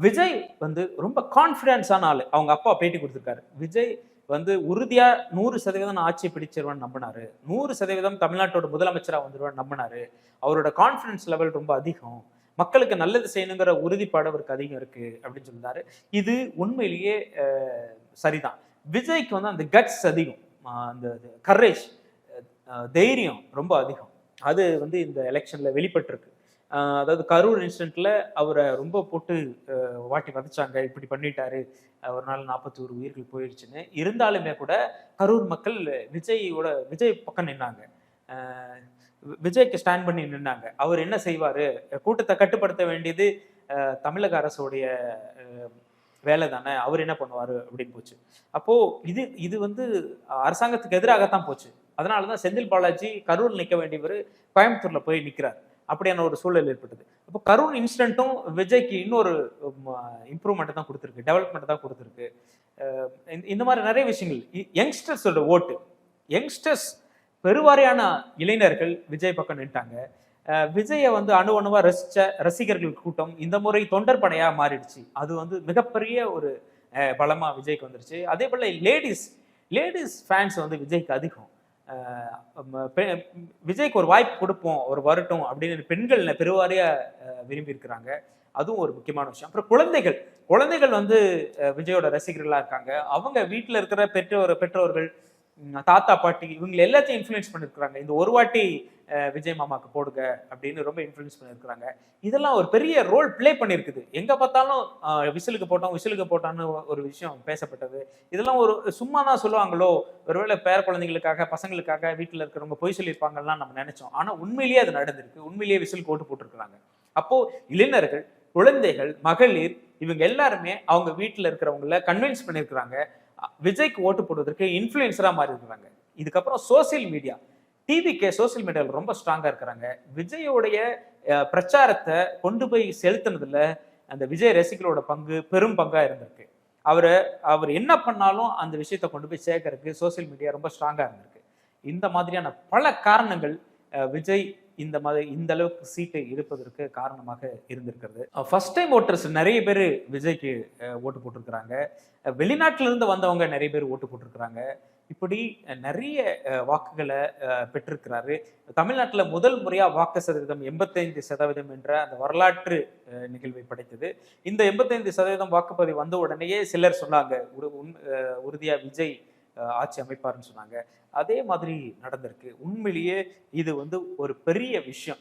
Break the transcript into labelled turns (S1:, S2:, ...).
S1: விஜய் வந்து ரொம்ப கான்ஃபிடன்ஸான ஆளு. அவங்க அப்பா பேட்டி குடுத்திருக்காரு. விஜய் வந்து உறுதியா 100% நான் ஆட்சிய பிடிச்சிருவேன்னு நம்பினாரு. 100% தமிழ்நாட்டோட முதலமைச்சரா வந்துருவேன்னு நம்பினாரு. அவரோட கான்ஃபிடன்ஸ் லெவல் ரொம்ப அதிகம். மக்களுக்கு நல்லது செய்யணுங்கிற உறுதிப்பாடு அவருக்கு அதிகம் இருக்கு அப்படின்னு சொல்லியிருந்தாரு. இது உண்மையிலேயே அ சரிதான். விஜய்க்கு வந்து அந்த கட்ஸ் அதிகம். அந்த கரேஜ் தைரியம் ரொம்ப அதிகம். அது வந்து இந்த எலெக்ஷன்ல வெளிப்பட்டிருக்கு. அதாவது கரூர் இன்சிடென்ட்ல அவரை ரொம்ப போட்டு வாட்டி வதச்சாங்க. இப்படி பண்ணிட்டாரு. ஒரு நாள் 41 உயிர்கள் போயிடுச்சுன்னு. இருந்தாலுமே கூட கரூர் மக்கள் விஜய் பக்கம் நின்னாங்க. அ விஜய்க்கு ஸ்டாண்ட் பண்ணி நின்னாங்க. அவர் என்ன செய்வாரு? கூட்டத்த கட்டுப்படுத்த வேண்டியது தமிழக அரசுடைய அ வேலை தானே. அவர் என்ன பண்ணுவாரு? அப்படின்னு போச்சு. அப்போ இது இது வந்து அரசாங்கத்துக்கு எதிராகத்தான் போச்சு. அதனால தான் செந்தில் பாலாஜி கரூர்ல நிக்க வேண்டியவரு கோயம்புத்தூர்ல போய் நிக்கிறார். அப்படியான ஒரு சூழல் ஏற்பட்டது. அப்போ கரூர் இன்சிடென்ட்டும் விஜய்க்கு இன்னொரு இம்ப்ரூவ்மெண்ட் தான் கொடுத்துருக்கு, டெவலப்மெண்ட் தான் கொடுத்துருக்கு. இந்த மாதிரி நிறைய விஷயங்கள். யங்ஸ்டர்ஸோட ஓட்டு, யங்ஸ்டர்ஸ் பெருவாரியான இளைஞர்கள் விஜய் பக்கம் நின்ட்டாங்க. விஜயை வந்து அணு அணுவா ரசிச்ச ரசிகர்கள் கூட்டம் இந்த முறை தொண்டர் படையா மாறிடுச்சு. அது வந்து மிகப்பெரிய ஒரு பலமா விஜய்க்கு வந்துருச்சு. அதே போல லேடிஸ் ஃபேன்ஸ் வந்து விஜய்க்கு அதிகம். விஜய்க்கு ஒரு வாய்ப்பு கொடுப்போம், ஒரு வரட்டும் அப்படின்னு பெண்கள் பெருவாரியா விரும்பி இருக்கிறாங்க. அதுவும் ஒரு முக்கியமான விஷயம். அப்புறம் குழந்தைகள் வந்து விஜயோட ரசிகர்களா இருக்காங்க. அவங்க வீட்டுல இருக்கிற பெற்றோர்கள், தாத்தா பாட்டி இவங்க எல்லாத்தையும் இன்ஃப்ளூயன்ஸ் பண்ணிருக்கிறாங்க. இந்த ஒரு வாட்டி விஜய் மாமாக்கு போடுங்க அப்படின்னு ரொம்ப இன்ஃப்ளூயன்ஸ் பண்ணிருக்கிறாங்க. இதெல்லாம் ஒரு பெரிய ரோல் பிளே பண்ணிருக்குது. எங்க பார்த்தாலும் விசிலுக்கு போட்டான்னு ஒரு விஷயம் பேசப்பட்டது. இதெல்லாம் ஒரு சும்மா தான் சொல்லுவாங்களோ, ஒருவேளை பேர குழந்தைகளுக்காக பசங்களுக்காக வீட்டுல இருக்கிறவங்க பொய் சொல்லியிருப்பாங்கன்னா நம்ம நினைச்சோம். ஆனா உண்மையிலேயே அது நடந்திருக்கு. உண்மையிலேயே விசிலுக்கு ஓட்டு போட்டிருக்கிறாங்க. அப்போ இளைஞர்கள், குழந்தைகள், மகளிர் இவங்க எல்லாருமே அவங்க வீட்டுல இருக்கிறவங்கள கன்வின்ஸ் பண்ணிருக்கிறாங்க. விஜய்க்கு ஓட்டு போடுவதற்கு இன்ஃப்ளூயன்சரா மாறி இருக்கிறாங்க. இதுக்கப்புறம் சோசியல் மீடியாவில் ரொம்ப ஸ்ட்ராங்கா இருக்கிறாங்க. விஜயோடைய பிரச்சாரத்தை கொண்டு போய் செலுத்தினதுல அந்த விஜய் ரசிகர்களோட பங்கு பெரும் பங்கா இருந்திருக்கு. அவர் என்ன பண்ணாலும் அந்த விஷயத்தை கொண்டு போய் சேர்க்கறதுக்கு சோசியல் மீடியா ரொம்ப ஸ்ட்ராங்கா இருந்திருக்கு. இந்த மாதிரியான பல காரணங்கள் விஜய் இந்த அளவுக்கு சீட்டை இருப்பதற்கு காரணமாக இருந்திருக்கிறது. ஃபர்ஸ்ட் டைம் ஓட்டர்ஸ் நிறைய பேர் விஜய்க்கு ஓட்டு போட்டிருக்கிறாங்க. வெளிநாட்டில இருந்து வந்தவங்க நிறைய பேர் ஓட்டு போட்டிருக்கிறாங்க. இப்படி நிறைய வாக்குகளை பெற்றிருக்கிறாரு. தமிழ்நாட்டில் முதல் முறையா வாக்கு சதவீதம் 85% என்ற அந்த வரலாற்று நிகழ்வை படைத்தது. இந்த 85% வாக்குப்பதிவு வந்த உடனேயே சிலர் சொன்னாங்க உறுதியா விஜய் ஆட்சி அமைப்பாருன்னு சொன்னாங்க. அதே மாதிரி நடந்திருக்கு. உண்மையிலேயே இது வந்து ஒரு பெரிய விஷயம்.